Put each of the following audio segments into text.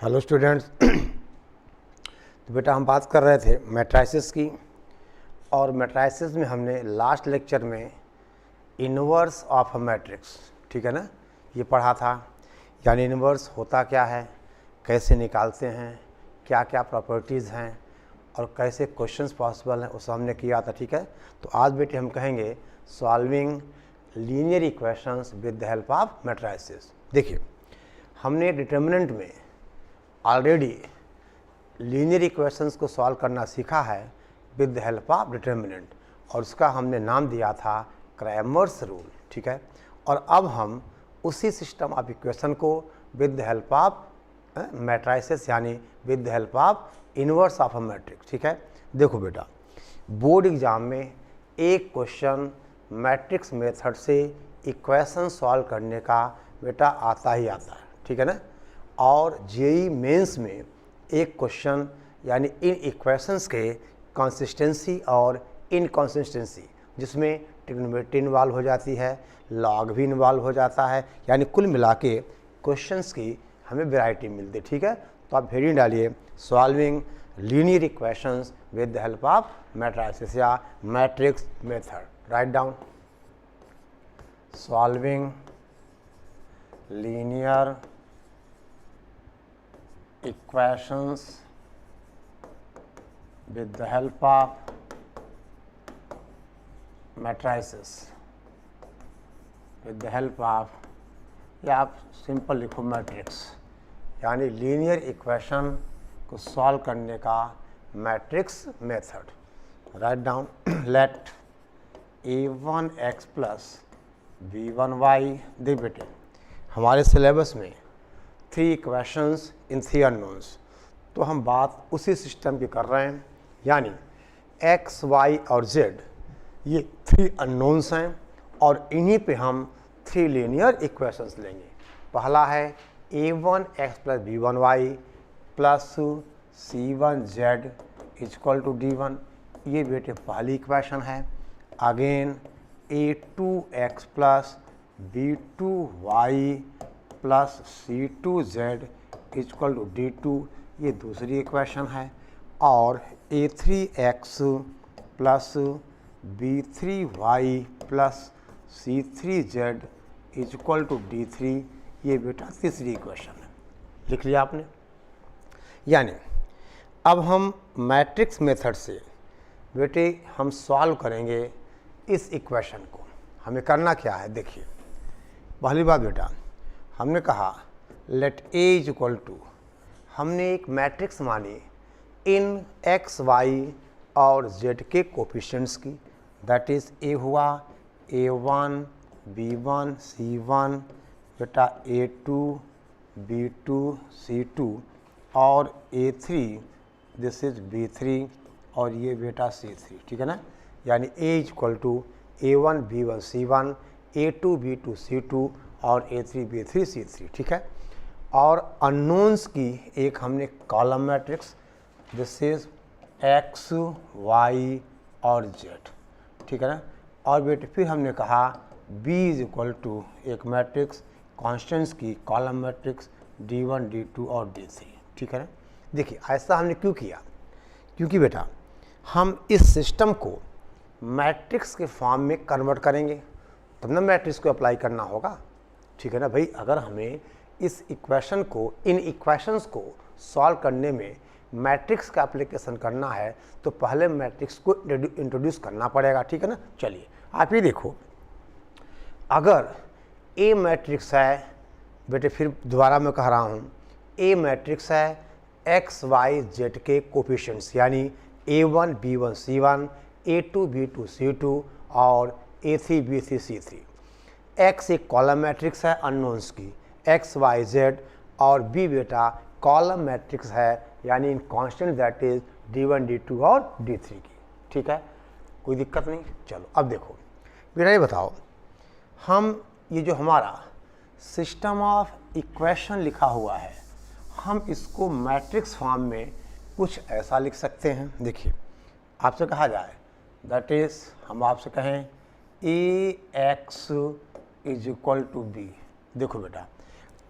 Hello students. तो बेटा हम बात कर रहे थे मैट्राइसिस की, और मैट्राइसिस में हमने लास्ट लेक्चर में इन्वर्स ऑफ अ मैट्रिक्स, ठीक है ना, ये पढ़ा था। यानी इन्वर्स होता क्या है, कैसे निकालते हैं, क्या क्या प्रॉपर्टीज़ हैं और कैसे क्वेश्चंस पॉसिबल हैं, उसे हमने किया था, ठीक है। तो आज बेटे हम कहेंगे solving linear equations with the help of matrices. देखिए, हमने डिटर्मिनेंट में ऑलरेडी लीनियर इक्वेशंस को सॉल्व करना सीखा है with the help of determinant, और उसका हमने नाम दिया था क्रैमर्स रूल, ठीक है। और अब हम उसी सिस्टम ऑफ इक्वेशन को with the help of matrices यानी with the help of inverse of a matrix, ठीक है। देखो बेटा, बोर्ड एग्जाम में एक क्वेश्चन मैट्रिक्स मेथड से इक्वेशन सॉल्व करने का बेटा आता ही आता है, ठीक है ना। और जेईई मेंस में एक क्वेश्चन यानी इन इक्वेशंस के कंसिस्टेंसी और इनकंसिस्टेंसी, जिसमें ट्रिग्नोमेट्री इन्वॉल्व हो जाती है, लॉग भी इन्वॉल्व हो जाता है, यानी कुल मिला के क्वेश्चंस की हमें वैरायटी मिलती है, ठीक है। तो आप हेडिंग डालिए solving linear equations with the help of matrices या matrix method. Write down solving linear equations with the help of matrices, with the help of, या आप सिंपल लिखो मैट्रिक्स, यानी लीनियर इक्वेशन को सॉल्व करने का matrix method. Write down let a1x plus b1y। देख बेटे, हमारे सिलेबस में 3 इक्वेशंस इन 3 अननोन्स, तो हम बात उसी सिस्टम की कर रहे हैं, यानी x, y और z ये 3 अननोन्स हैं और इन्हीं पे हम 3 लीनियर इक्वेशंस लेंगे। पहला है a1x plus b1y plus c1z equal to d1, ये बेटे पहली इक्वेशन है। Again a2x plus b2y plus c2z equal to d2, ये दूसरी इक्वेशन है। और a3x plus b3y plus c3z equal to d3, ये बेटा तीसरी इक्वेशन है। लिख लिया आपने। यानी अब हम मैट्रिक्स मेथड से बेटे हम सॉल्व करेंगे इस इक्वेशन को। हमें करना क्या है, देखिए, पहली बात बेटा हमने कहा let a is equal to, हमने एक मैट्रिक्स मानी इन x, y और z के कोफिशिएंट्स की, दैट इज a हुआ a1 b1 c1 बेटा a2 b2 c2 और a3 दिस इज b3 और ये बेटा c3, ठीक है ना। यानी a is equal to a1 b1 c1 a2 b2 c2 और a3 b3 c3, ठीक है। और अननोन्स की एक हमने column matrix, this is x, y और z, ठीक है ना। और बेटे फिर हमने कहा b इज इक्वल टू एक मैट्रिक्स कॉन्स्टेंट्स की कॉलम मैट्रिक्स d1 d2 और d3, ठीक है ना। देखिए, ऐसा हमने क्यों किया, क्योंकि बेटा हम इस सिस्टम को मैट्रिक्स के फॉर्म में कन्वर्ट करेंगे तब ना मैट्रिक्स को अप्लाई करना होगा, ठीक है ना भाई। अगर हमें इस इक्वेशन को, इन इक्वेशंस को सॉल्व करने में मैट्रिक्स का एप्लीकेशन करना है तो पहले मैट्रिक्स को इंट्रोड्यूस करना पड़ेगा, ठीक है ना। चलिए आप ये देखो, अगर ए मैट्रिक्स है बेटे, फिर दोबारा मैं कह रहा हूँ, ए मैट्रिक्स है x, y, z के कोफिशिएंट्स, यानी a1 b1 c1 a2 b2 c2 और a3 b3 c3। x एक कॉलम मैट्रिक्स है अननोन्स की x, y, z, और b बेटा कॉलम मैट्रिक्स है यानी इन constant that is d1 d2 और d3 की, ठीक है। कोई दिक्कत नहीं। चलो अब देखो बेटा, ये बताओ, हम ये जो हमारा सिस्टम ऑफ इक्वेशन लिखा हुआ है, हम इसको मैट्रिक्स फॉर्म में कुछ ऐसा लिख सकते हैं। देखिए, आपसे कहा जाए दैट इज, हम आपसे कहें ax is equal to b। देखो बेटा,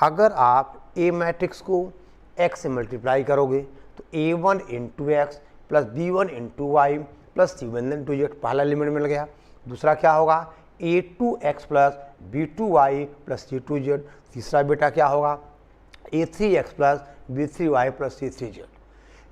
अगर आप ए मैट्रिक्स को x से मल्टीप्लाई करोगे तो a1 into x plus b1 into y plus c1 into z, पहला एलिमेंट मिल गया। दूसरा क्या होगा, a2x plus b2y plus c2z। तीसरा बेटा क्या होगा, a3x plus b3y plus c3z।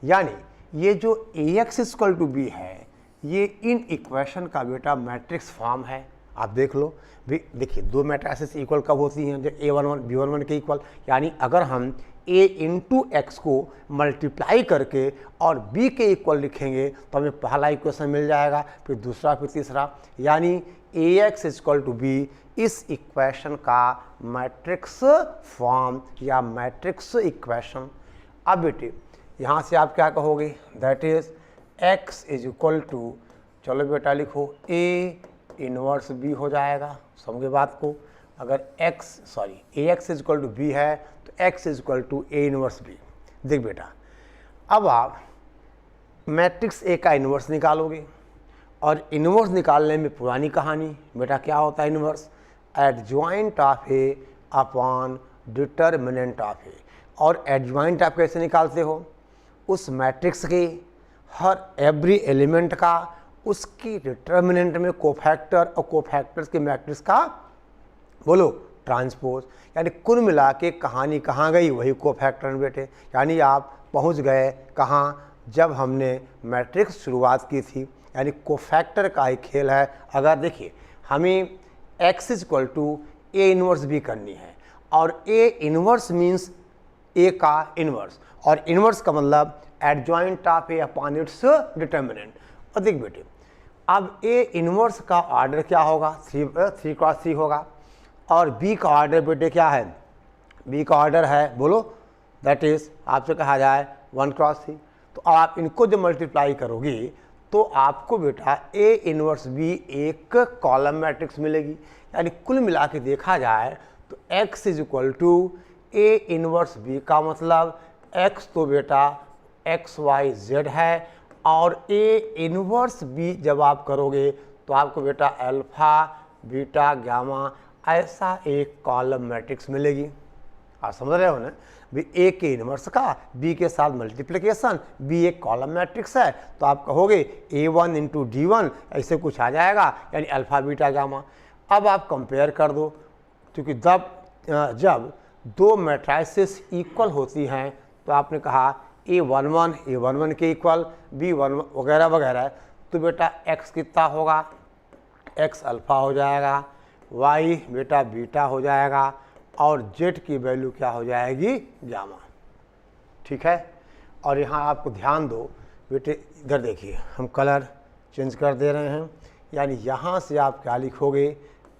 यानी ये जो ax इक्वल टू b है ये इन इक्वेशन का बेटा मैट्रिक्स फॉर्म है। आप देख लो भी, देखिए दो मैट्रिसेस इक्वल कब होती हैं, जब a11 b11 के इक्वल, यानी अगर हम a इंटू एक्स को मल्टीप्लाई करके और b के इक्वल लिखेंगे तो हमें पहला इक्वेशन मिल जाएगा, फिर दूसरा, फिर तीसरा, यानी ax इक्वल टू b इस इक्वेशन का मैट्रिक्स फॉर्म या मैट्रिक्स इक्वेशन। अब बेटे यहाँ से आप क्या कहोगे, that is x is equal to, चलो बेटा लिखो a इनवर्स b हो जाएगा। समझे बात को, अगर ax is equal to b है तो x is equal to a inverse b। देख बेटा, अब आप मैट्रिक्स A का इनवर्स निकालोगे और इनवर्स निकालने में पुरानी कहानी बेटा क्या होता है, inverse adjoint of A upon determinant of A। और एडजॉइंट आप कैसे निकालते हो, उस मैट्रिक्स के हर एवरी एलिमेंट का उसकी डिटर्मिनेंट में कोफैक्टर और कोफैक्टर्स के मैट्रिक्स का बोलो ट्रांसपोज, यानी कुल मिला के कहानी कहाँ गई, वही कोफैक्टर बेटे। यानी आप पहुँच गए कहाँ, जब हमने मैट्रिक्स शुरुआत की थी, यानी कोफैक्टर का ही खेल है। अगर देखिए हमें x is equal to a inverse भी करनी है और a इनवर्स मीन्स a का इनवर्स, और इनवर्स का मतलब adjoint of A upon its determinant. और देख बेटे, अब A इनवर्स का ऑर्डर क्या होगा, 3 क्रॉस 3 होगा, और B का ऑर्डर बेटे क्या है, B का ऑर्डर है बोलो, दैट इज आपसे कहा जाए 1 क्रॉस 3। तो अब आप इनको जब मल्टीप्लाई करोगे तो आपको बेटा A इनवर्स B एक कॉलम मैट्रिक्स मिलेगी। यानी कुल मिला के देखा जाए तो x is equal to A inverse B का मतलब x तो बेटा x y z है, और A इनवर्स B जब आप करोगे तो आपको बेटा अल्फा बीटा गामा ऐसा एक कॉलम मैट्रिक्स मिलेगी। आप समझ रहे हो ना भी, A के इनवर्स का B के साथ मल्टीप्लिकेशन, B एक कॉलम मैट्रिक्स है, तो आप कहोगे A1 इंटू D1 ऐसे कुछ आ जाएगा, यानी अल्फा बीटा गामा। अब आप कंपेयर कर दो, क्योंकि जब दो मैट्रिसेस इक्वल होती हैं तो आपने कहा A11 के इक्वल, B11 वगैरह वगैरह, तो बेटा x कितना होगा, x अल्फा हो जाएगा, y बेटा बीटा हो जाएगा, और z की वैल्यू क्या हो जाएगी, गामा। ठीक है, और यहाँ आपको ध्यान दो बेटे, इधर देखिए हम कलर चेंज कर दे रहे हैं, यानी यहाँ से आप क्या लिखोगे,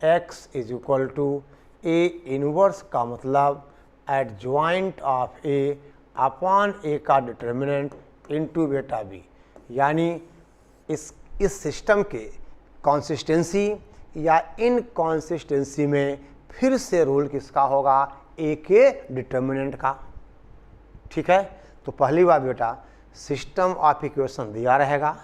x is equal to A inverse का मतलब adjoint of A upon A का डिटर्मिनेंट इनटू बेटा B। यानी इस सिस्टम के कंसिस्टेंसी या इनकंसिस्टेंसी में फिर से रूल किसका होगा, A के डिटर्मिनेंट का। ठीक है, तो पहली बात बेटा सिस्टम ऑफ इक्वेशन दिया रहेगा,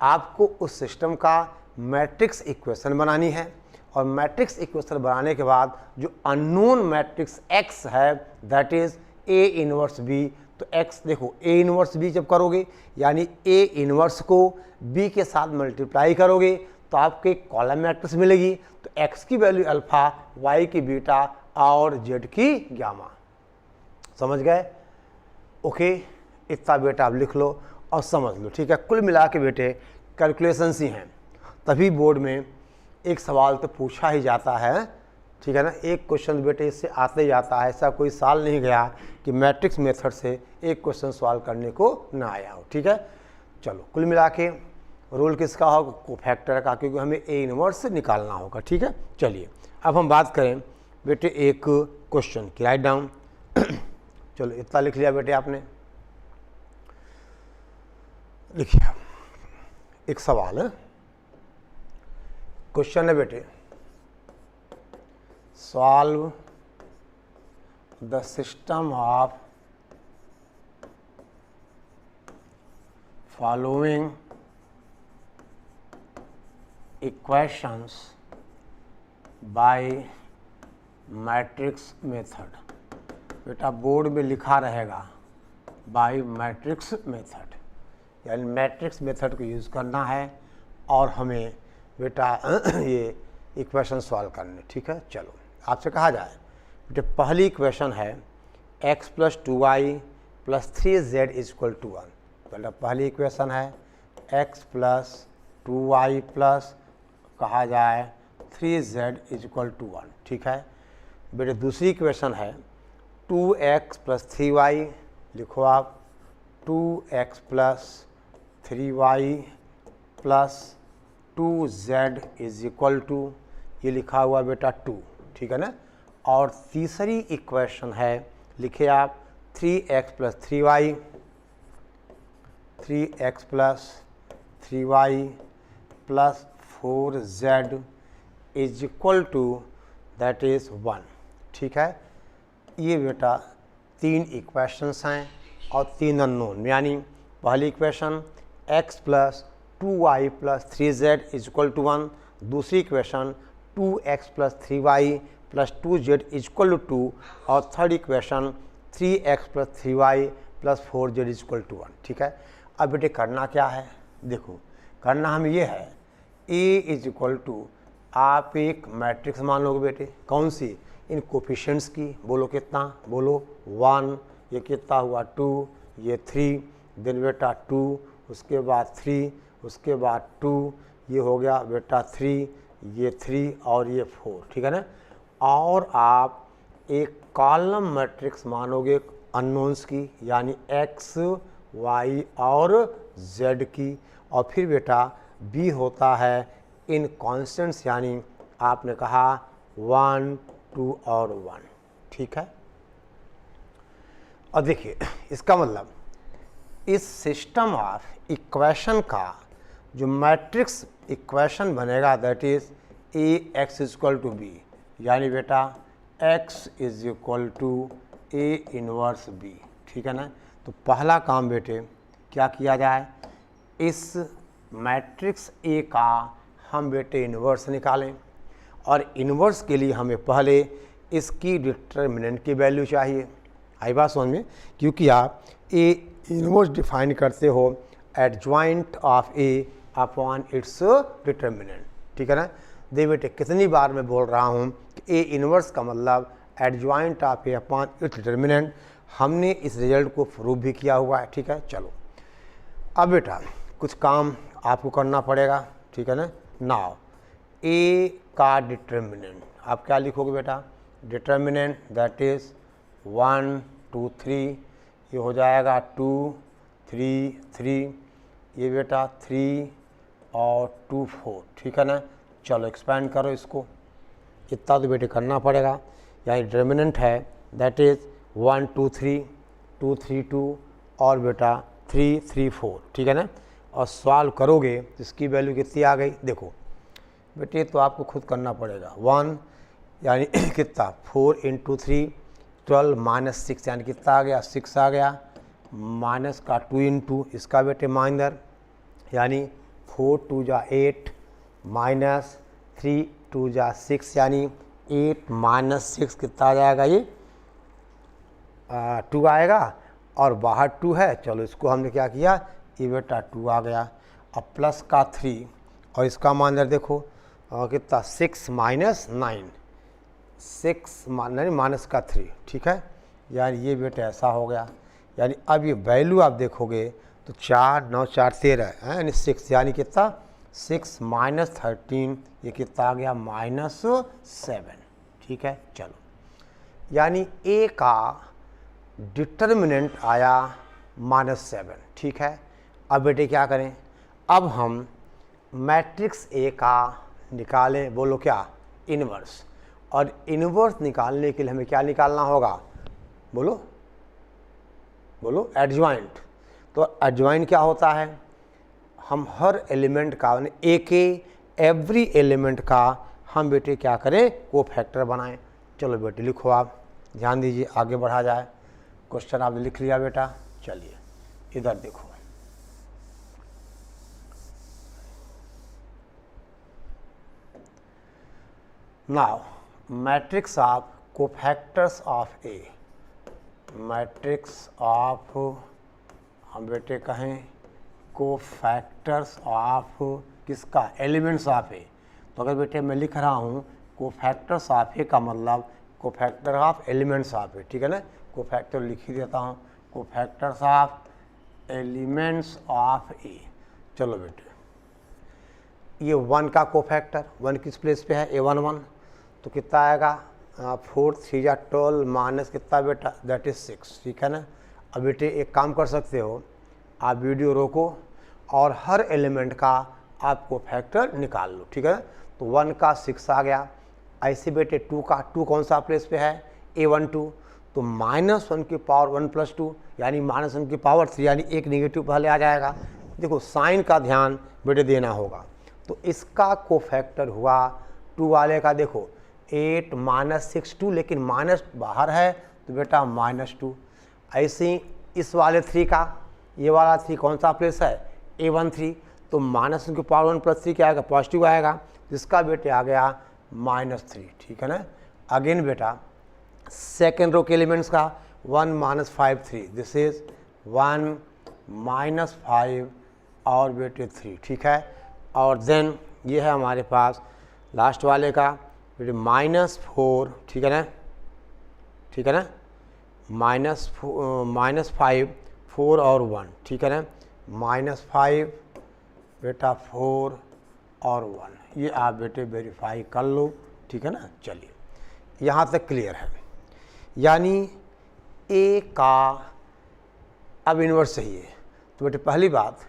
आपको उस सिस्टम का मैट्रिक्स इक्वेशन बनानी है, और मैट्रिक्स इक्वेशन बनाने के बाद जो अननोन मैट्रिक्स x है that is A inverse B। तो x देखो A इनवर्स B जब करोगे यानी A इनवर्स को B के साथ मल्टीप्लाई करोगे तो आपको एक कॉलम मैट्रिक्स मिलेगी। तो x की वैल्यू अल्फा, y की बीटा और z की गामा। समझ गए? ओके, इतना बेटा आप लिख लो और समझ लो। ठीक है, कुल मिला के बेटे कैलकुलेशंस ही हैं, तभी बोर्ड में एक सवाल तो पूछा ही जाता है। ठीक है ना, एक क्वेश्चन बेटे इससे आते ही आता है, ऐसा कोई साल नहीं गया कि मैट्रिक्स मेथड से एक क्वेश्चन सॉल्व करने को ना आया हो। ठीक है, चलो कुल मिला के रूल किसका होगा, कोफैक्टर का, क्योंकि हमें ए इनवर्स निकालना होगा। ठीक है, चलिए अब हम बात करें बेटे एक क्वेश्चन की, राइट डाउन। चलो इतना लिख लिया बेटे आपने, लिखिए एक सवाल है, क्वेश्चन है बेटे, solve the system of following equations bye matrix method. बेटा बोर्ड में लिखा रहेगा बाय मैट्रिक्स मेथड, यानी मैट्रिक्स मेथड को यूज़ करना है और हमें बेटा ये इक्वेशन सॉल्व करने, ठीक है। चलो आपसे कहा जाए बेटे पहली इक्वेशन है x + 2y + 3z = 1। मतलब पहली इक्वेशन है x + 2y + कहा जाए 3z = 1, ठीक है। बेटे दूसरी इक्वेशन है 2x + 3y, लिखो आप 2x + 3y + 2z = ये लिखा हुआ बेटा 2, ठीक है ना। और तीसरी इक्वेशन है, लिखे आप 3x + 3y, 3x + 3y + 4z = that is 1, ठीक है। ये बेटा तीन इक्वेशंस हैं और तीन अननोन, यानी पहली इक्वेशन x + 2y + 3z = 1, दूसरी इक्वेशन 2x + 3y + 2z = 2 और third equation 3x + 3y + 4z = 1, ठीक है। अब बेटे करना क्या है, देखो करना हम ये है A = आप एक मैट्रिक्स मान लोगे बेटे, कौन सी, इन कोफिशिएंट्स की, बोलो कितना, बोलो 1, ये कितना हुआ 2, ये 3, देन बेटा 2, उसके बाद 3, उसके बाद 2, ये हो गया बेटा 3, ये 3 और ये 4, ठीक है ना। और आप एक कॉलम मैट्रिक्स मानोगे अननोन्स की, यानी x, y और z की, और फिर बेटा b होता है इन कॉन्स्टेंट्स, यानी आपने कहा 1, 2 और 1, ठीक है। और देखिए इसका मतलब इस सिस्टम ऑफ इक्वेशन का जो मैट्रिक्स इक्वेशन बनेगा दैट इज Ax = b, यानी बेटा x = A इनवर्स b, ठीक है ना। तो पहला काम बेटे क्या किया जाए, इस मैट्रिक्स A का हम बेटे इन्वर्स निकालें, और इन्वर्स के लिए हमें पहले इसकी डिटर्मिनेंट की वैल्यू चाहिए। आई बात समझ में, क्योंकि आप A इन्वर्स डिफाइन करते हो adjoint of A upon its determinant, ठीक है ना। दे बेटे कितनी बार मैं बोल रहा हूँ कि A इन्वर्स का मतलब adjoint of A upon its determinant. हमने इस रिजल्ट को प्रूव भी किया हुआ है, ठीक है। चलो अब बेटा कुछ काम आपको करना पड़ेगा, ठीक है ना। नाउ A का डिटर्मिनेंट आप क्या लिखोगे बेटा, डिटर्मिनेंट दैट इज़ 1, 2, 3, ये हो जाएगा 2, 3, 3, ये बेटा 3 और 2, 4, ठीक है ना। चलो एक्सपेंड करो इसको, इतना तो बेटे करना पड़ेगा, यानी डिटर्मिनेंट है दैट इज़ 1, 2, 3, 2, 3, 2 और बेटा 3, 3, 4, ठीक है ना। और सॉल्व करोगे तो इसकी वैल्यू कितनी आ गई, देखो बेटे तो आपको खुद करना पड़ेगा। 1 यानी कितना 4 × 3 12 - 6 यानी कितना आ गया 6 आ गया, माइनस का 2 × इसका बेटे माइनर यानी 4 × 2 = 8 माइनस 3 × 2 = 6 यानी 8 - 6 कितना आ जाएगा, ये 2 आएगा और बाहर 2 है। चलो इसको हमने क्या किया, ये बेटा 2 आ गया। अब प्लस का 3 और इसका माइनर देखो कितना 6 - 9 6 माइनस का 3, ठीक है। यानी ये बेटा ऐसा हो गया, यानी अब ये वैल्यू आप देखोगे तो 4 9 4 13 है, यानी 6 यानी कितना 6 - 13 ये कितना आ गया -7, ठीक है। चलो यानी A का डिटर्मिनेंट आया -7, ठीक है। अब बेटे क्या करें, अब हम मैट्रिक्स A का निकालें, बोलो क्या, इन्वर्स। और इन्वर्स निकालने के लिए हमें क्या निकालना होगा, बोलो बोलो एडजॉइंट। तो एडजॉइंट क्या होता है, हम हर एलिमेंट का A के एवरी एलिमेंट का हम बेटे क्या करें, कोफैक्टर बनाएं। चलो बेटे लिखो, आप ध्यान दीजिए, आगे बढ़ा जाए। क्वेश्चन आपने लिख लिया बेटा, चलिए इधर देखो। Now matrix of cofactors of A, matrix of हम बेटे कहें कोफैक्टर्स ऑफ किसका, एलिमेंट्स ऑफ ए। तो अगर बेटे मैं लिख रहा हूँ कोफैक्टर्स ऑफ ए का मतलब कोफैक्टर ऑफ एलिमेंट्स ऑफ ए, ठीक है ना, कोफैक्टर लिख ही देता हूँ, कोफैक्टर्स ऑफ एलिमेंट्स ऑफ ए। चलो बेटे ये 1 का कोफैक्टर, 1 किस प्लेस पे है, A11, तो कितना आएगा 4 3 या 12 माइनस कितना बेटा, दैट इज़ 6, ठीक है ना। अब बेटे एक काम कर सकते हो, आप वीडियो रोको और हर एलिमेंट का आप कोफैक्टर निकाल लो, ठीक है ना। तो 1 का 6 आ गया, ऐसे बेटे 2 का, 2 कौन सा प्लेस पे है, A12, तो -1 की पावर 1 + 2 यानी -1 की पावर 3 यानी एक नेगेटिव पहले आ जाएगा। देखो साइन का ध्यान बेटे देना होगा, तो इसका कोफैक्टर हुआ 2 वाले का, देखो 8 - 6 2, लेकिन माइनस बाहर है तो बेटा -2। ऐसे ही इस वाले 3 का, ये वाला 3 कौन सा प्लेस है, A13, तो -1 की पावर 1 + 3 क्या आएगा, पॉजिटिव आएगा, जिसका बेटे आ गया -3, ठीक है ना। अगेन बेटा सेकेंड रो के एलिमेंट्स का 1 - 5 3, दिस इज 1 - 5 और बेटे 3, ठीक है। और देन ये है हमारे पास लास्ट वाले का बेटे -4, ठीक है ना, ठीक है ना, -5 4 और 1, ठीक है ना, -5 बेटा 4 और 1, ये आप बेटे वेरीफाई कर लो, ठीक है ना। चलिए यहाँ तक क्लियर है, यानी ए का अब इन्वर्स चाहिए, तो बेटे पहली बात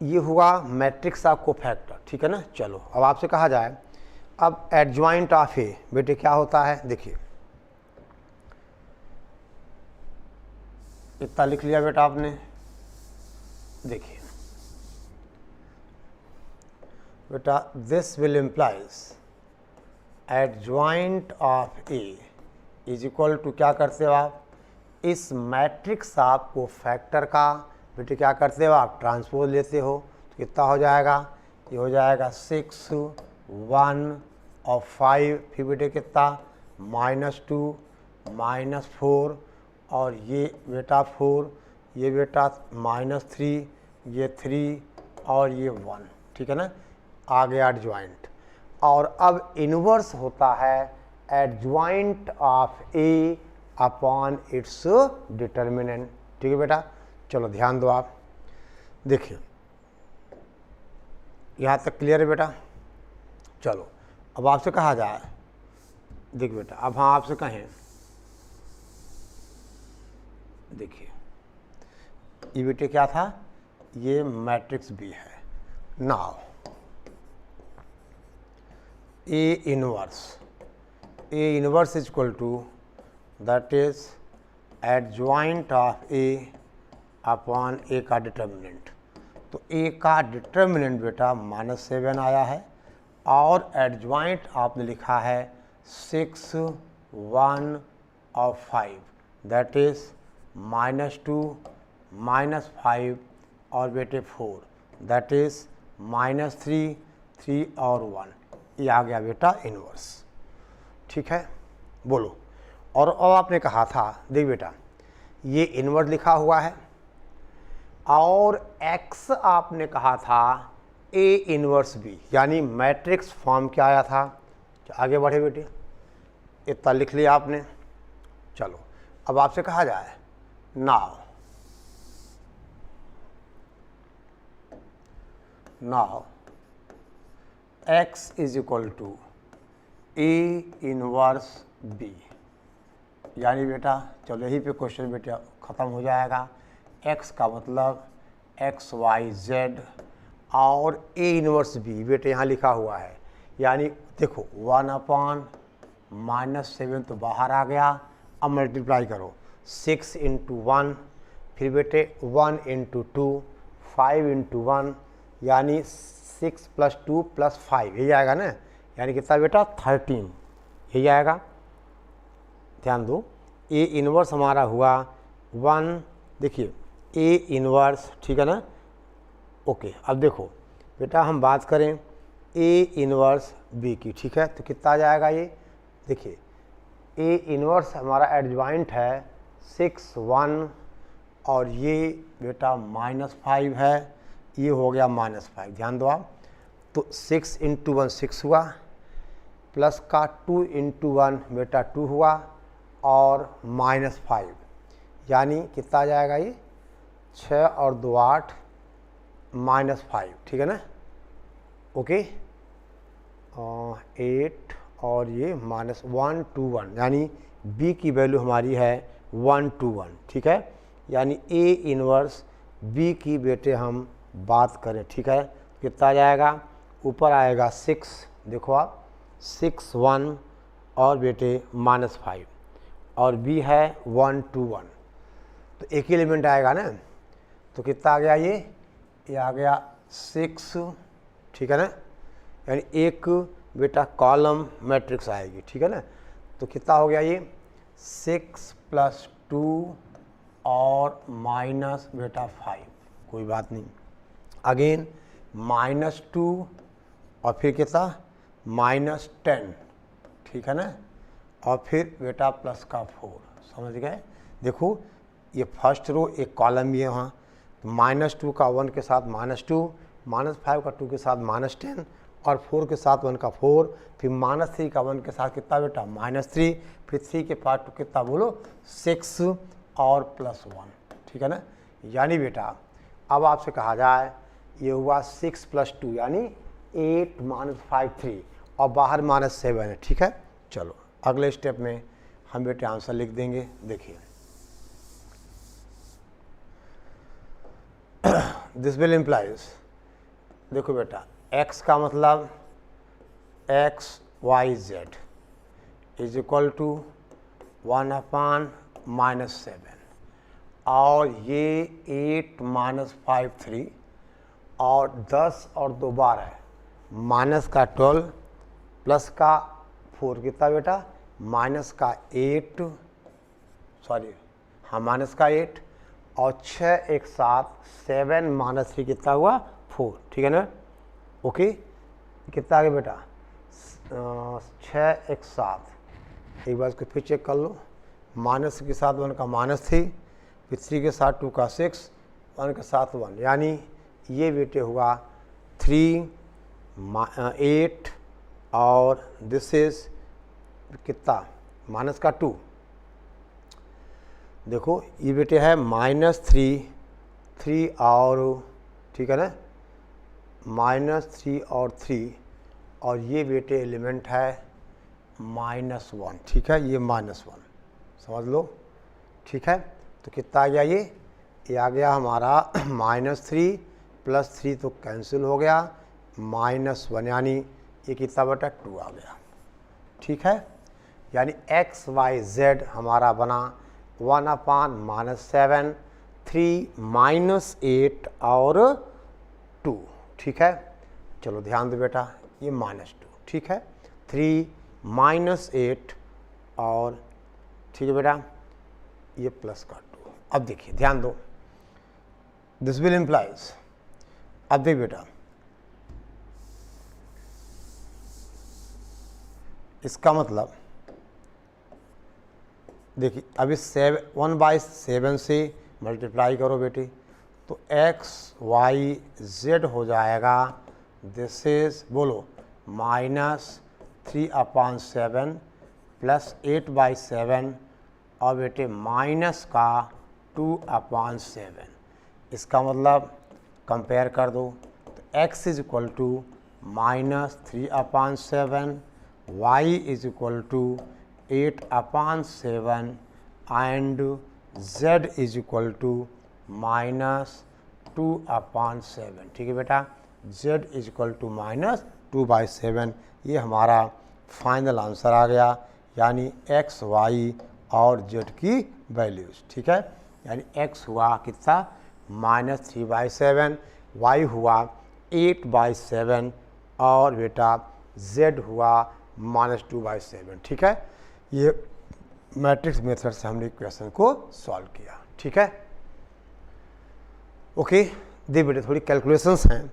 ये हुआ मैट्रिक्स ऑफ कोफैक्टर, ठीक है ना। चलो अब आपसे कहा जाए अब एडजॉइंट ऑफ ए बेटे क्या होता है, देखिए इतना लिख लिया बेटा आपने, देखिए बेटा this will implies adjoint of A is equal to, क्या करते हो आप, इस मैट्रिक्स ऑफ कोफैक्टर का बेटे क्या करते हो आप, ट्रांसपोज लेते हो, तो कितना हो जाएगा, ये हो जाएगा 6 1 और 5, फिर बेटे कितना -2 -4 और ये बेटा 4, ये बेटा -3, ये 3 और ये 1, ठीक है ना, आ गया एडजॉइंट। और अब इन्वर्स होता है adjoint of A upon its determinant, ठीक है बेटा। चलो ध्यान दो आप, देखिए यहाँ तक क्लियर है बेटा। चलो अब आपसे कहा जाए, देखिए बेटा अब हाँ आपसे कहें, देखिए ये बेटे क्या था, ये मैट्रिक्स बी है। Now A inverse is equal to that is adjoint of A upon A का डिटर्मिनेंट। तो ए का डिटर्मिनेंट बेटा -7 आया है और एडजॉइंट आपने लिखा है 6 1 और 5, दैट इज -2 -5 और बेटे 4, दैट इज -3 3 और 1, ये आ गया बेटा इनवर्स, ठीक है। बोलो, और अब आपने कहा था, देख बेटा ये इनवर्स लिखा हुआ है और x आपने कहा था A इनवर्स B, यानी मैट्रिक्स फॉर्म क्या आया था। आगे बढ़े बेटे, इतना लिख लिया आपने। चलो अब आपसे कहा जाए now x is equal to A inverse B, यानी बेटा चलो यहीं पे क्वेश्चन बेटा ख़त्म हो जाएगा। x का मतलब x y z और A इनवर्स B बेटे यहाँ लिखा हुआ है, यानी देखो 1/-7 तो बाहर आ गया। अब मल्टीप्लाई करो 6 × 1, फिर बेटे 1 × 2 5 × 1, यानी 6 + 2 + 5, यही आएगा ना, यानी कितना बेटा 13, यही आएगा। ध्यान दो, ए इनवर्स हमारा हुआ 1, देखिए ए इनवर्स, ठीक है ना, ओके। अब देखो बेटा हम बात करें ए इनवर्स बी की, ठीक है, तो कितना आ जाएगा ये, देखिए ए इनवर्स हमारा एडजॉइंट है 6 1 और ये बेटा -5 है, ये हो गया -5। ध्यान दो आप, तो 6 × 1 6 हुआ, प्लस का 2 × 1 बेटा 2 हुआ, और -5 यानी कितना आ जाएगा ये 6 और 2 8 -5, ठीक है ना। ओके, 8 और ये -1 2 1 यानी b की वैल्यू हमारी है 1 2 1, ठीक है। यानी A इनवर्स B की बेटे हम बात करें, ठीक है, कितना आ जाएगा, ऊपर आएगा 6, देखो आप 6 1 और बेटे -5, और B है 1 2 1, तो एक ही एलिमेंट आएगा ना, तो कितना आ गया ये आ गया 6, ठीक है ना। यानी एक बेटा कॉलम मैट्रिक्स आएगी, ठीक है ना। तो कितना हो गया ये 6 + 2 और माइनस बेटा 5, कोई बात नहीं, अगेन -2 और फिर कितना -10, ठीक है ना, और फिर बेटा प्लस का 4, समझ गए। देखो ये फर्स्ट रो एक कॉलम भी है वहाँ, तो -2 का 1 के साथ -2, -5 का 2 के साथ -10, और 4 के साथ 1 का 4, फिर -3 का 1 के साथ कितना बेटा -3, फिर 3 के पार्ट 2 कितना बोलो 6 और +1, ठीक है ना। यानी बेटा अब आपसे कहा जाए ये हुआ 6 + 2 यानी 8 -5 3, और बाहर -7 है, ठीक है। चलो अगले स्टेप में हम बेटे आंसर लिख देंगे। देखिए दिस विल इम्प्लाइज, देखो बेटा x का मतलब x y z is equal to 1/-7, और ये 8 -5 3, और 10 और 2 12 है, माइनस का 12 प्लस का 4 कितना बेटा माइनस का 8, सॉरी हाँ माइनस का 8, और 6 एक साथ 7 -3 कितना हुआ 4, ठीक है ना। ओके, कितना आ गया बेटा 6 एक साथ, एक बार इसको फिर चेक कर लो, माइनस के साथ 1 का -3, फिर 3 के साथ 2 का 6, 1 के साथ 1, यानी ये बेटे हुआ 3 8, और दिस इज कितना माइनस का 2, देखो ये बेटे है -3 और, ठीक है ना, -3 और 3, और ये बेटे एलिमेंट है -1, ठीक है, ये -1 समझ लो, ठीक है। तो कितना आ गया ये आ गया हमारा -3 + 3 तो कैंसिल हो गया, -1 यानी ये कितना बेटा 2 आ गया, ठीक है। यानी x y z हमारा बना 1/-7 3 -8 और 2, ठीक है। चलो ध्यान दो बेटा ये -2, ठीक है, 3 -8 और, ठीक है बेटा, ये प्लस का 2। अब देखिए ध्यान दो, दिस विल इम्प्लाइज, अब देख बेटा इसका मतलब देखिए अभी 1/7 से मल्टीप्लाई करो बेटी, तो x y z हो जाएगा, दिस इज बोलो -3/7 + 8/7, और बेटे माइनस का 2/7, इसका मतलब कंपेयर कर दो, तो x is equal to -3/7, y is equal to 8/7, and z is equal to -2/7, ठीक है बेटा, z इज इक्वल टू -2/7, ये हमारा फाइनल आंसर आ गया, यानी x y और z की वैल्यूज़, ठीक है। यानी x हुआ कितना -3/7, y हुआ 8/7, और बेटा z हुआ -2/7, ठीक है। ये मैट्रिक्स मेथड से हमने इक्वेशन को सॉल्व किया, ठीक है। ओके, देख बेटे थोड़ी कैलकुलेशंस हैं,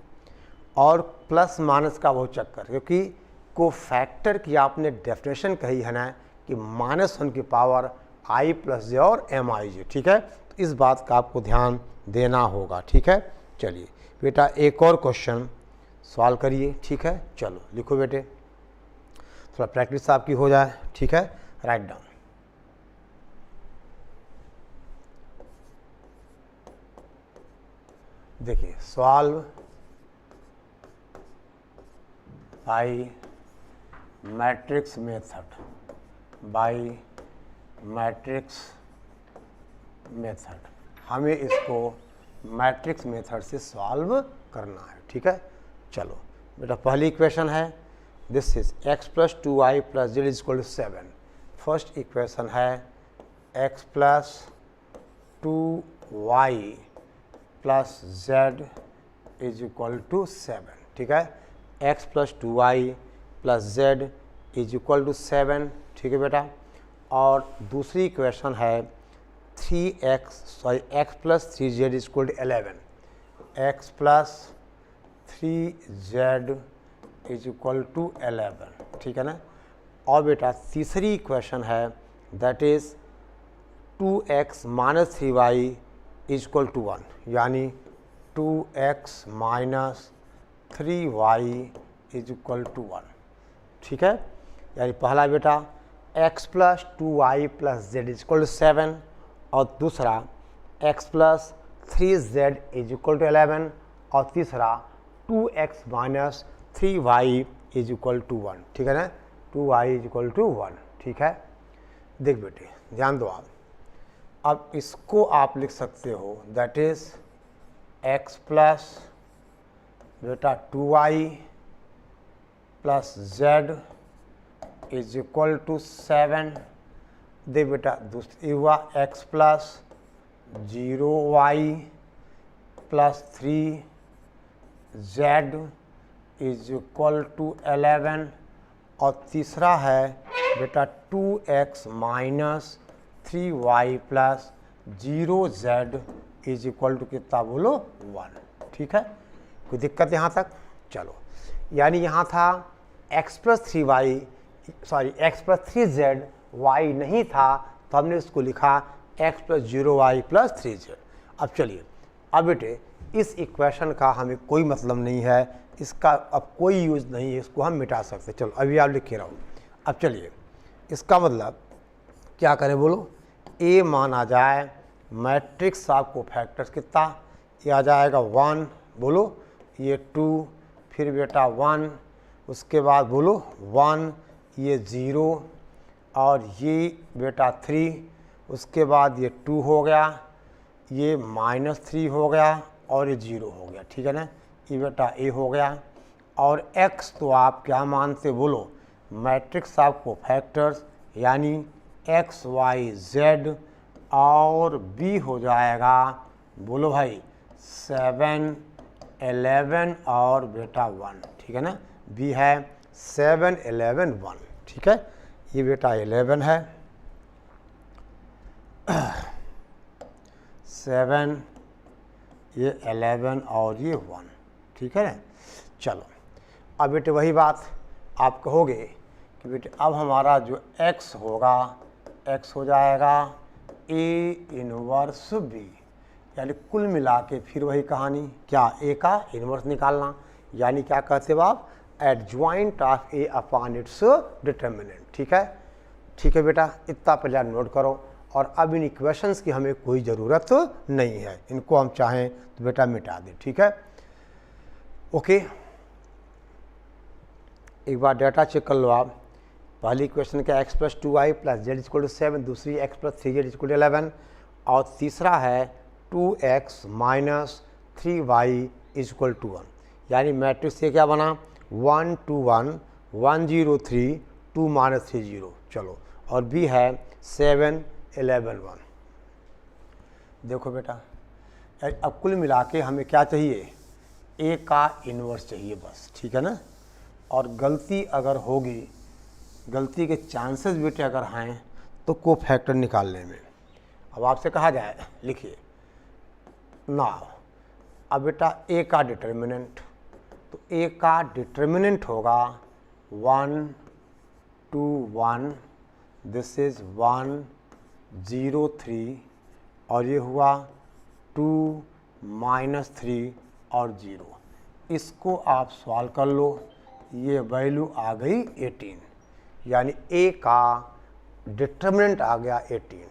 और प्लस माइनस का बहुत चक्कर, क्योंकि को फैक्टर की आपने डेफिनेशन कही है ना कि -1 की पावर i + j और mi j, ठीक है। तो इस बात का आपको ध्यान देना होगा, ठीक है। चलिए बेटा एक और क्वेश्चन सॉल्व करिए, ठीक है। चलो लिखो बेटे, थोड़ा प्रैक्टिस आपकी हो जाए, ठीक है। Write down. देखिए solve by matrix method, by matrix method, हमें इसको मैट्रिक्स मेथड से सॉल्व करना है, ठीक है। चलो बेटा पहली इक्वेशन है this is x plus 2y plus z is equal to 7। First equation है x plus 2y plus z is equal to 7, ठीक है। x plus 2y plus z is equal to 7, ठीक है बेटा। और दूसरी इक्वेशन है x plus 3z is equal to 11, x plus 3z is equal to 11, ठीक है ना। और बेटा तीसरी इक्वेशन है that is 2x minus 3y is equal to 1, यानी 2x minus 3y is equal to 1, ठीक है। यानी पहला बेटा x plus 2y plus z is equal to 7 और दूसरा x plus 3z is equal to 11 और तीसरा 2x minus 3y is equal to 1, ठीक है ना। 2y इज इक्वल टू 1, ठीक है। देख बेटे ध्यान दो आप, अब इसको आप लिख सकते हो दैट इज x प्लस बेटा 2y plus z is equal to 7। देख बेटा दूसरी हुआ x plus 0y plus 3z is equal to 11 और तीसरा है बेटा 2x minus 3y plus 0z is equal to कितना बोलो 1, ठीक है। कोई दिक्कत यहाँ तक? चलो यानी यहाँ था x प्लस 3z y नहीं था तो हमने इसको लिखा x plus 0y plus 3z। अब चलिए, अब बेटे इस इक्वेशन का हमें कोई मतलब नहीं है, इसका अब कोई यूज़ नहीं है, इसको हम मिटा सकते। चलो अभी आप लिखे रहो। अब चलिए इसका मतलब क्या करें बोलो, a माना जाए मैट्रिक्स आपको फैक्टर्स कितना, ये आ जाएगा 1 बोलो, ये 2 फिर बेटा 1 उसके बाद बोलो 1 ये 0 और ये बेटा 3 उसके बाद ये 2 हो गया, ये -3 हो गया और ये 0 हो गया, ठीक है ना। ये बेटा a हो गया और x तो आप क्या मानते बोलो, मैट्रिक्स आपको फैक्टर्स यानी x y z और b हो जाएगा बोलो भाई 7 11 और बेटा 1, ठीक है ना। b है 7 11 1, ठीक है। ये बेटा 11 है 7 ये 11 और ये 1, ठीक है ना। चलो अब बेटे वही बात आप कहोगे कि बेटे अब हमारा जो x होगा, x हो जाएगा a इनवर्स b, यानी कुल मिला के फिर वही कहानी, क्या a का इनवर्स निकालना, यानी क्या कहते हो आप, adjoint of a upon its determinant, ठीक है। ठीक है बेटा, इतना पहले नोट करो। और अब इन इक्वेशंस की हमें कोई ज़रूरत नहीं है, इनको हम चाहें तो बेटा मिटा दें, ठीक है। ओके, एक बार डाटा चेक कर लो आप। पहली इक्वेशन क्या, x plus 2y plus z equal to 7, दूसरी x plus 3z equal to 11 और तीसरा है 2x minus 3y equal to 1, यानी मैट्रिक्स से क्या बना 1 2 1 1 0 3 2 माइनस 3 0। चलो और b है 7 11 1। देखो बेटा अब कुल मिला के हमें क्या चाहिए, a का इन्वर्स चाहिए बस, ठीक है ना। और गलती अगर होगी, गलती के चांसेस बेटे अगर हैं तो को फैक्टर निकालने में। अब आपसे कहा जाए लिखिए ना, अब बेटा a का डिटर्मिनेंट, तो a का डिटर्मिनेंट होगा 1 2 1, दिस इज 1 0 3 और ये हुआ 2 -3 और 0। इसको आप सॉल्व कर लो, ये वैल्यू आ गई 18, यानी ए का डिटर्मिनेंट आ गया 18।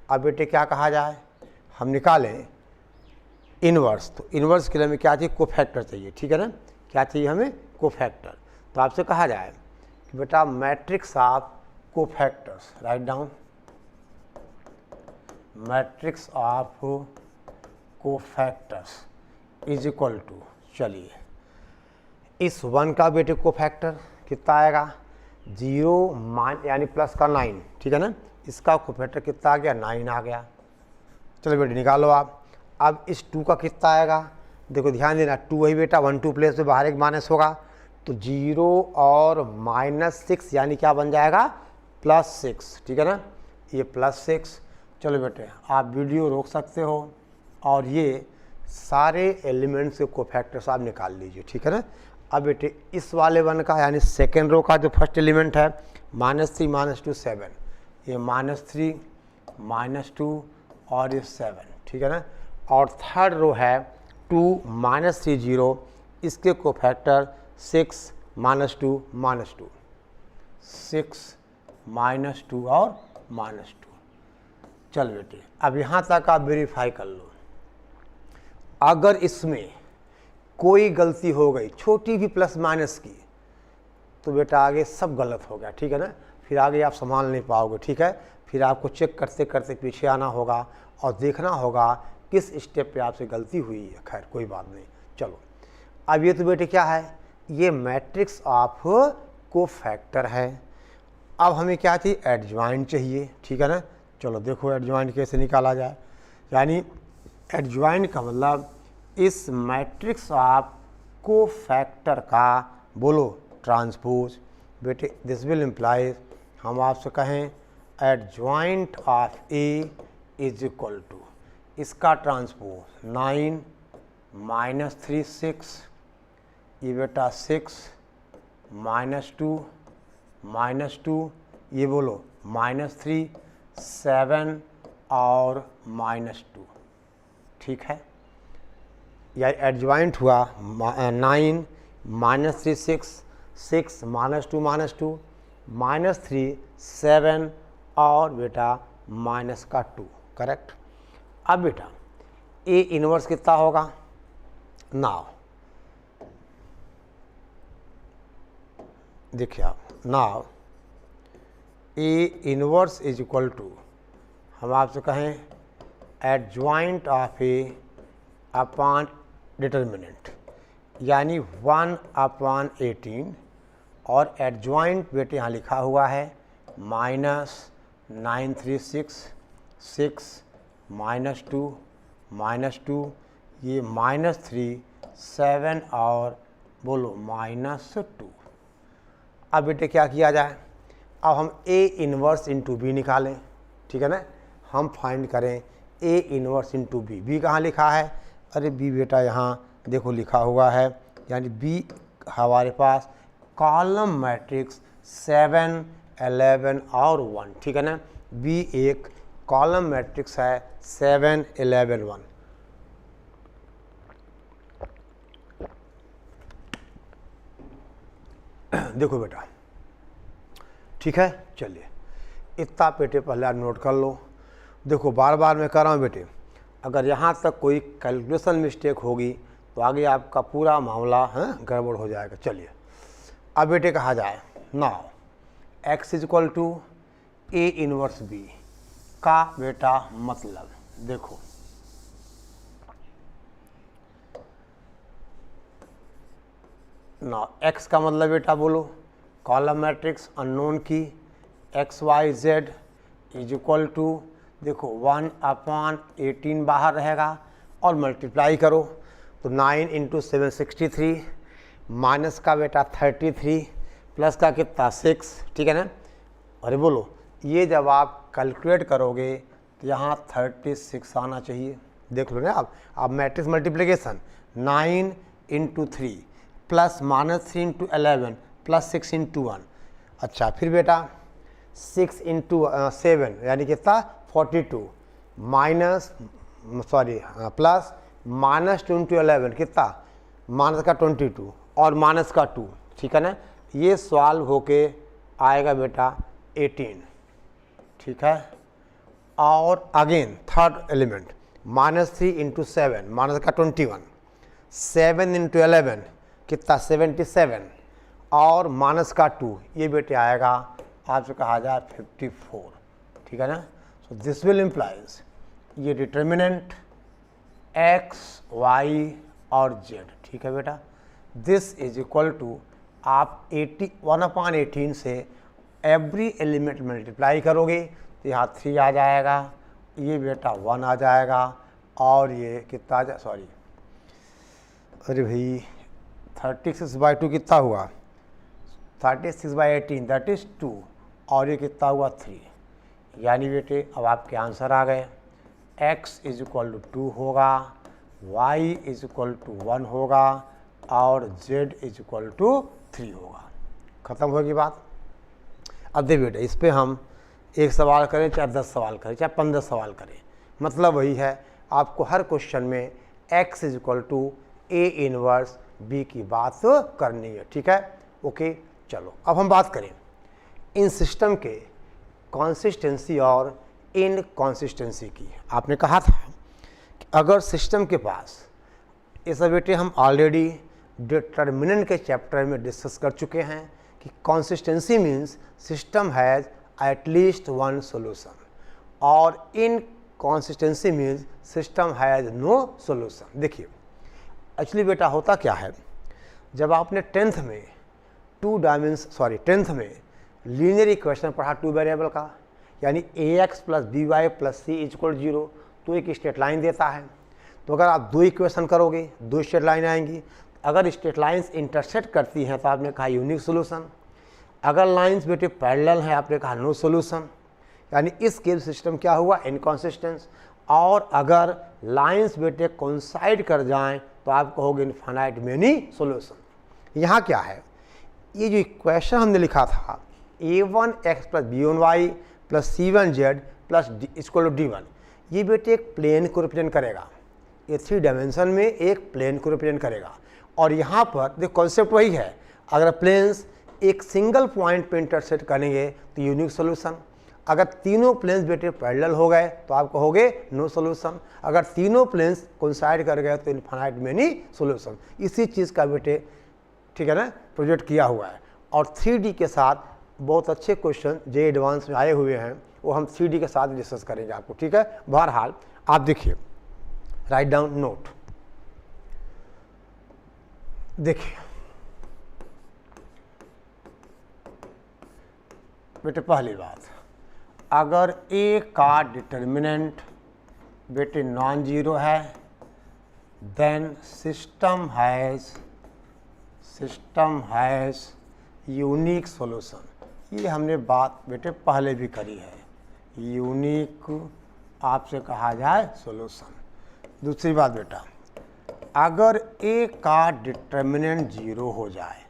अब बेटे क्या कहा जाए, हम निकालें इन्वर्स। तो इन्वर्स के लिए हमें क्या चाहिए, कोफैक्टर चाहिए, ठीक है ना। क्या चाहिए हमें, कोफैक्टर। तो आपसे कहा जाए कि बेटा matrix of cofactors, right down matrix of cofactors is equal to, चलिए इस 1 का बेटे कोफैक्टर कितना आएगा, 0 यानी प्लस का 9, ठीक है ना। इसका कोफैक्टर कितना आ गया, 9 आ गया। चलो बेटे निकालो आप। अब इस 2 का कितना आएगा, देखो ध्यान देना, 2 वही बेटा 1 2 प्लेस में बाहर एक माइनस होगा, तो 0 और -6 यानी क्या बन जाएगा, +6, ठीक है ना, ये +6। चलो बेटे आप वीडियो रोक सकते हो और ये सारे एलिमेंट्स के कोफैक्टर्स आप निकाल लीजिए, ठीक है ना। अब बेटे इस वाले 1 का यानी सेकेंड रो का जो फर्स्ट एलिमेंट है, -3 -2 7, ये -3 -2 और ये 7, ठीक है ना। और थर्ड रो है 2 -3 0, इसके कोफैक्टर 6 -2 -2, 6 -2 और -2। चल बेटे अब यहाँ तक आप वेरीफाई कर लो। अगर इसमें कोई गलती हो गई, छोटी भी प्लस माइनस की, तो बेटा आगे सब गलत हो गया, ठीक है ना। फिर आगे आप संभाल नहीं पाओगे, ठीक है। फिर आपको चेक करते करते पीछे आना होगा और देखना होगा किस स्टेप पे आपसे गलती हुई है। खैर कोई बात नहीं, चलो अब ये तो बेटे क्या है, ये मैट्रिक्स ऑफ कोफैक्टर है। अब हमें क्या चाहिए, एडजॉइंट चाहिए, ठीक है ना। चलो देखो एडजॉइंट कैसे निकाला जाए, यानी एडजॉइंट का मतलब इस मैट्रिक्स ऑफ कोफैक्टर का बोलो ट्रांसपोज। बेटे दिस विल इम्प्लाइज, हम आपसे कहें adjoint of A is equal to, इसका ट्रांसपोज 9 -3 6, ये बेटा 6 -2 -2, ये बोलो -3 7 और -2, ठीक है। या एडजॉइंट हुआ 9 -3 6 6 -2 -2 -3 7 और बेटा -2, करेक्ट। अब बेटा ए इनवर्स कितना होगा, नाउ देखिए आप, now A inverse is equal to, हम आपसे कहें adjoint of A upon determinant, यानी 1/18 और एडजॉइंट बेटे यहाँ लिखा हुआ है -936 6 -2 -2, ये -3 7 और बोलो -2। अब बेटे क्या किया जाए, अब हम ए इनवर्स इंटू बी निकालें, ठीक है ना। हम फाइंड करें A inverse into B. B कहाँ लिखा है, अरे बी बेटा यहाँ देखो लिखा हुआ है, यानी बी हमारे पास कॉलम मैट्रिक्स 7 11 और 1, ठीक है ना। बी एक कॉलम मैट्रिक्स है 7 11 1। देखो बेटा ठीक है, चलिए इतना बेटे पहले आप नोट कर लो। देखो बार बार मैं कर रहा हूँ बेटे, अगर यहाँ तक कोई कैलकुलेशन मिस्टेक होगी तो आगे आपका पूरा मामला गड़बड़ हो जाएगा। चलिए अब बेटे कहा जाए, now x is equal to A inverse B का बेटा मतलब देखो, नाउ x का मतलब बेटा बोलो कॉलम मैट्रिक्स अननोन की x y z is equal to, देखो 1/18 बाहर रहेगा और मल्टीप्लाई करो तो 9 × 7 63, माइनस का बेटा 33 प्लस का कितना 6, ठीक है ना। अरे बोलो ये जब आप कैलकुलेट करोगे तो यहाँ 36 आना चाहिए। देख लो ना आप मैट्रिक्स मल्टीप्लिकेशन 9 × 3 प्लस -3 × 11 प्लस 6 × 1। अच्छा फिर बेटा 6 × 7 यानी कितना 42, माइनस सॉरी प्लस माइनस 2 × 11 कितना, माइनस का 22 और माइनस का 2, ठीक है ना। ये सॉल्व होके आएगा बेटा 18, ठीक है। और अगेन थर्ड एलिमेंट -3 × 7 माइनस का 21, 7 × 11 कितना 77 और माइनस का 2, ये बेटे आएगा आपसे कहा जाए 54, ठीक है ना। सो दिस विल इम्प्लाइज ये डिटर्मिनेंट x, y और z, ठीक है बेटा। दिस इज इक्वल टू आप 1/18 से एवरी एलिमेंट मल्टीप्लाई करोगे तो यहाँ 3 आ जाएगा, ये बेटा 1 आ जाएगा और ये कितना आ जाए, सॉरी अरे भाई 36/2 कितना हुआ, 36/18 दैट इज़ 2 और ये कितना हुआ 3, यानी बेटे अब आपके आंसर आ गए। x इज इक्वल टू 2 होगा, y इज इक्वल टू 1 होगा और z इज इक्वल टू 3 होगा। ख़त्म होगी बात। अब देखिए बेटा इस पर हम एक सवाल करें चाहे 10 सवाल करें चाहे 15 सवाल करें, मतलब वही है, आपको हर क्वेश्चन में x is equal to a inverse b की बात करनी है, ठीक है। ओके चलो अब हम बात करें इन सिस्टम के कंसिस्टेंसी और इनकंसिस्टेंसी की। आपने कहा था कि अगर सिस्टम के पास, ये सब बेटे हम ऑलरेडी डिटर्मिनेंट के चैप्टर में डिस्कस कर चुके हैं कि consistency means system has at least one solution और inconsistency means system has no solution. देखिए एक्चुअली बेटा होता क्या है, जब आपने टेंथ में लीनियर इक्वेशन पढ़ा 2 वेरिएबल का, यानी ax + by + c = 0, तो एक स्ट्रेट लाइन देता है। तो अगर आप 2 इक्वेशन करोगे 2 स्ट्रेट लाइन आएंगी। अगर स्ट्रेट लाइंस इंटरसेक्ट करती हैं तो आपने कहा यूनिक सोल्यूशन। अगर लाइंस बेटे पैरेलल हैं आपने कहा नो सोल्यूशन, यानी इस केस सिस्टम क्या हुआ इनकॉन्सिस्टेंस। और अगर लाइंस बेटे कोइंसाइड कर जाएं तो आप कहोगे इनफाइनाइट मेनी सोल्यूशन। यहाँ क्या है, ये जो इक्वेशन हमने लिखा था a1x + b1y + c1z + d1, ये बेटे एक प्लेन को रिप्रेजेंट करेगा, ये 3 डायमेंशन में एक प्लेन को रिप्रेजेंट करेगा। और यहाँ पर देखो कॉन्सेप्ट वही है, अगर प्लेन्स एक सिंगल पॉइंट पे इंटरसेक्ट करेंगे तो यूनिक सोल्यूशन। अगर तीनों प्लेन्स बेटे पैरेलल हो गए तो आप कहोगे नो सोल्यूशन। अगर तीनों प्लेन्स कोइंसाइड कर गए तो इनफाइनाइट मेनी सोल्यूशन। इसी चीज़ का बेटे ठीक है ना प्रोजेक्ट किया हुआ है। और 3D के साथ बहुत अच्छे क्वेश्चन जे एडवांस में आए हुए हैं, वो हम 3D के साथ डिस्कस करेंगे आपको, ठीक है। बहरहाल आप देखिए, राइट डाउन नोट। देखिए बेटे पहली बात, अगर a का डिटर्मिनेंट बेटे नॉन जीरो है then system has unique solution. ये हमने बात बेटे पहले भी करी है, यूनिक आपसे कहा जाए सॉल्यूशन। दूसरी बात बेटा, अगर a का डिटर्मिनेंट 0 हो जाए,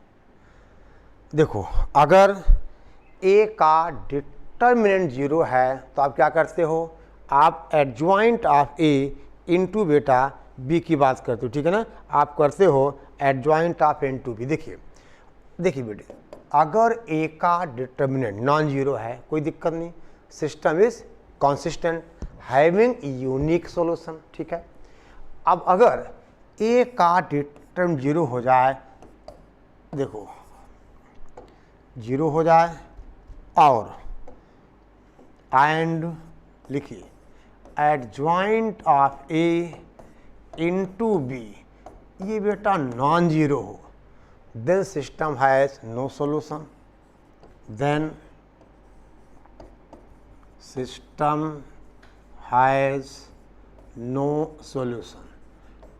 देखो अगर a का डिटर्मिनेंट 0 है तो आप क्या करते हो, आप एडजॉइंट ऑफ a इंटू बेटा b की बात करते हो, ठीक है ना। आप करते हो adjoint of a into b। देखिए बेटे, अगर a का डिटर्मिनेंट नॉन जीरो है कोई दिक्कत नहीं, system is consistent having unique solution, ठीक है। अब अगर a का डिटर्मिनेंट 0 हो जाए, देखो 0 हो जाए और एंड लिखिए adjoint of a into b, ये बेटा नॉन जीरो हो, then system has no solution, then system has no solution।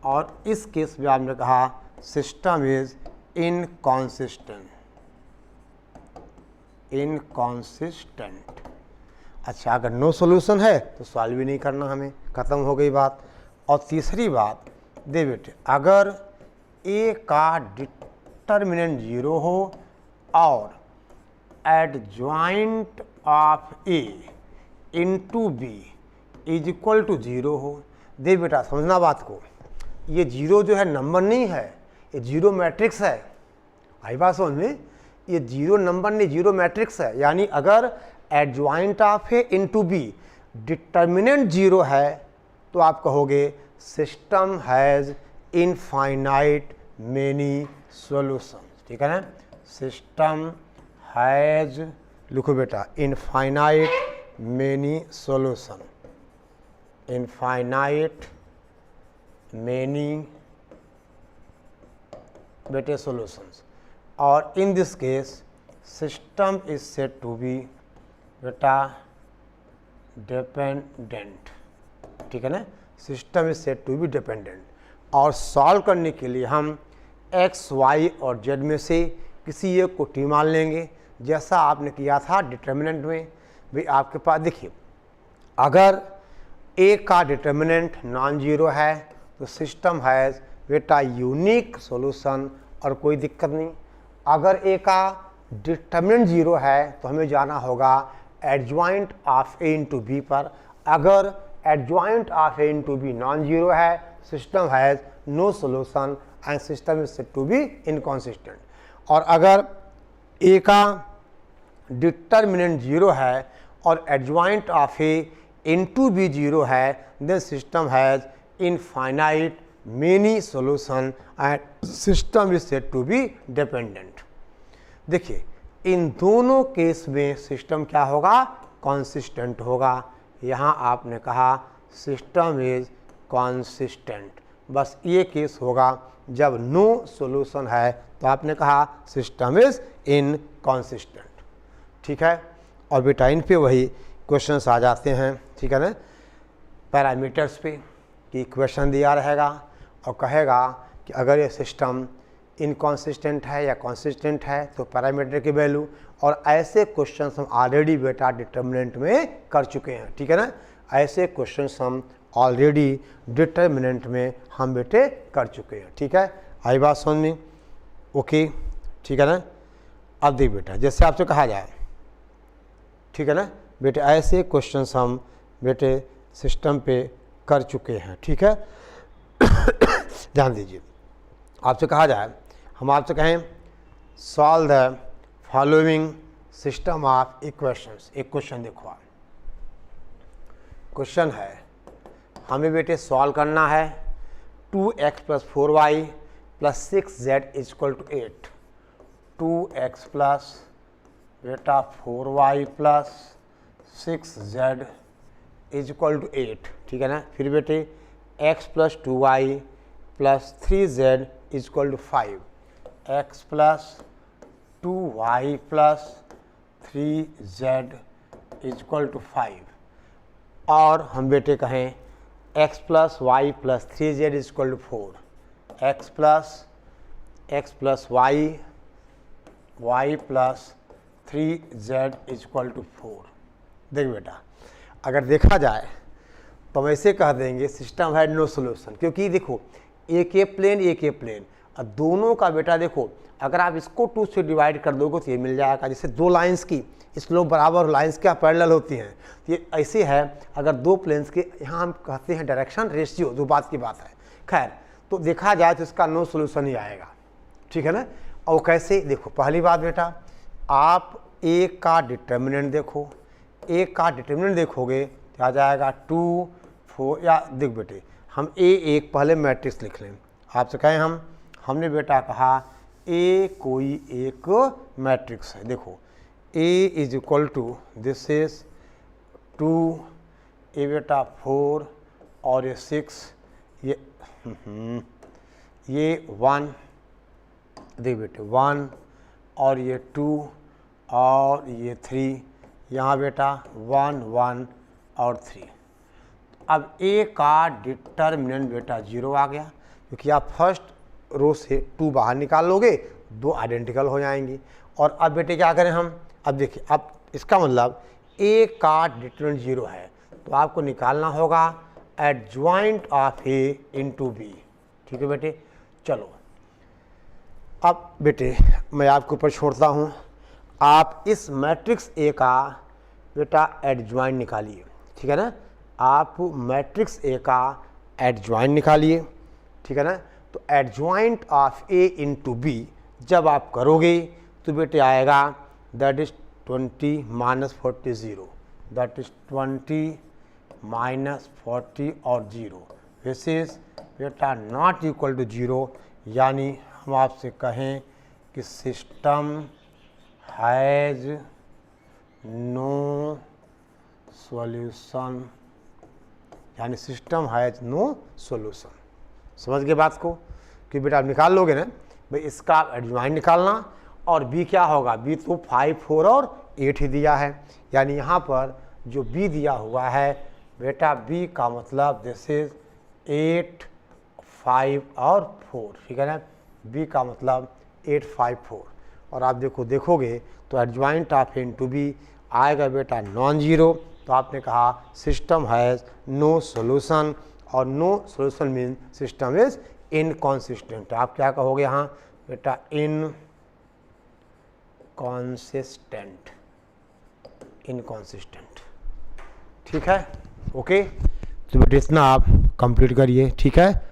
और इस केस में आपने कहा सिस्टम इज इनकॉन्सिस्टेंट। अच्छा अगर नो सॉल्यूशन है तो सॉल्व भी नहीं करना हमें, ख़त्म हो गई बात। और तीसरी बात दे बेटे, अगर a का डिटर्मिनेंट 0 हो और adjoint of a into b, is equal to 0 हो। देख बेटा समझना बात को, ये 0 जो है नंबर नहीं है, ये 0 मैट्रिक्स है। आई बात समझ में, ये 0 नंबर नहीं, 0 मैट्रिक्स है। यानी अगर adjoint of A into B determinant 0 है तो आप कहोगे system has infinite many solution. ठीक है ना, सिस्टम हैज़, लिखो बेटा, infinite many solution, infinite many बेटे सॉल्यूशंस। और in this case system is said to be बेटा डिपेंडेंट। ठीक है ना, system is said to be dependent. और सॉल्व करने के लिए हम एक्स, वाई और जेड में से किसी एक को टी मान लेंगे, जैसा आपने किया था डिटर्मिनेंट में। भी आपके पास देखिए, अगर ए का डिटर्मिनेंट नॉन जीरो है तो सिस्टम हैज़ बेटा यूनिक सॉल्यूशन और कोई दिक्कत नहीं। अगर ए का डिटर्मिनेंट 0 है तो हमें जाना होगा adjoint of A into B पर। अगर adjoint of A into B non zero है, system has no solution and system is said to be inconsistent. और अगर ए का डिटर्मिनेंट 0 है और adjoint of A into B 0 है, then system has infinite many solution and system is said to be dependent. देखिए इन दोनों case में सिस्टम क्या होगा, कॉन्सिस्टेंट होगा। यहाँ आपने कहा सिस्टम इज कॉन्सिस्टेंट, बस ये केस होगा जब नो सॉल्यूशन है तो आपने कहा सिस्टम इज इनकॉन्सिस्टेंट। ठीक है, और बेटा इन पे वही क्वेश्चंस आ जाते हैं। ठीक है ना, पैरामीटर्स पे कि इक्वेशन दिया रहेगा और कहेगा कि अगर ये सिस्टम इनकॉन्सिस्टेंट है या कॉन्सिस्टेंट है तो पैरामीटर की वैल्यू। और ऐसे क्वेश्चंस हम ऑलरेडी बेटा डिटर्मिनेंट में कर चुके हैं। ठीक है ना, ऐसे क्वेश्चंस हम ऑलरेडी डिटर्मिनेंट में हम बेटे कर चुके हैं। ठीक है, आई बात समझ में? ओके, ठीक है ना। अब देख बेटा, जैसे आपसे कहा जाए, ठीक है ना बेटे, ऐसे क्वेश्चंस हम बेटे सिस्टम पे कर चुके हैं। ठीक है, ध्यान दीजिए, आपसे कहा जाए, हम आपसे कहें solve the following system of equations. एक क्वेश्चन देखो आप, क्वेश्चन है हमें बेटे सॉल्व करना है 2x + 4y + 6z is equal to 8। 2x plus बेटा 4y + 6z is equal to 8। ठीक है ना, फिर बेटे x + 2y + 3z is equal to 5। x + 2y + 3z is equal to 5। और हम बेटे कहें x + y + 3z is equal to 4। x + y + 3z is equal to 4। देख बेटा, अगर देखा जाए तो हम ऐसे कह देंगे सिस्टम है नो सॉल्यूशन, क्योंकि देखो एक ये प्लेन एक ये प्लेन, और दोनों का बेटा देखो अगर आप इसको 2 से डिवाइड कर दोगे तो ये मिल जाएगा। जैसे दो लाइंस की इस लोग बराबर लाइंस क्या पैरेलल होती हैं, तो ये ऐसे है। अगर दो प्लेन्स के, यहाँ हम कहते हैं डायरेक्शन रेशियो, जो बात की बात है। खैर, तो देखा जाए तो इसका नो सॉल्यूशन ही आएगा। ठीक है ना, और कैसे देखो, पहली बात बेटा आप ए का डिटर्मिनेंट देखो, ए का डिटर्मिनेंट देखोगे तो आ जाएगा 2, 4। या देख बेटे, हम ए एक पहले मैट्रिक्स लिख लें। आपसे कहें हमने बेटा कहा ए कोई एक मैट्रिक्स है। देखो A is equal to, this is 2, A बेटा 4 और ये 6, ये 1, देख बेटे 1 और ये 2 और ये 3, यहाँ बेटा 1, 1 और 3। अब ए का डिटर्मिनेंट बेटा 0 आ गया, क्योंकि आप फर्स्ट रो से 2 बाहर निकाल लोगे, 2 आइडेंटिकल हो जाएंगी। और अब बेटे क्या करें हम, अब देखिए, अब इसका मतलब ए का डिटर्मिनेंट 0 है तो आपको निकालना होगा adjoint of A into B. ठीक है बेटे, चलो अब बेटे मैं आपके ऊपर छोड़ता हूँ, आप इस मैट्रिक्स ए का बेटा एडजॉइंट निकालिए। ठीक है ना, आप मैट्रिक्स ए का एडजॉइंट निकालिए, ठीक है ना। तो adjoint of A into B जब आप करोगे तो बेटे आएगा that is 20 minus 40 0, that is 20 minus 40 और 0, दिस इज बेटा नॉट इक्वल टू 0। यानी हम आपसे कहें कि सिस्टम हैज़ नो सॉल्यूशन, यानी सिस्टम हैज़ नो सॉल्यूशन। समझ गए बात को कि बेटा आप निकाल लोगे ना भाई, इसका एडजॉइंट निकालना और बी क्या होगा, बी तो 5 4 और 8 ही दिया है, यानी यहाँ पर जो बी दिया हुआ है बेटा बी का मतलब दिस इज 8 5 और 4, ठीक है ना। बी का मतलब 8 5 4 और आप देखोगे तो adjoint of A into B आएगा बेटा नॉन जीरो। तो आपने कहा सिस्टम हैज़ नो सॉल्यूशन, और no solution mean system is inconsistent. आप क्या कहोगे यहाँ बेटा, इनकॉन्सिस्टेंट, इनकॉन्सिस्टेंट, ठीक है। ओके, तो बेटा इतना आप कंप्लीट करिए, ठीक है।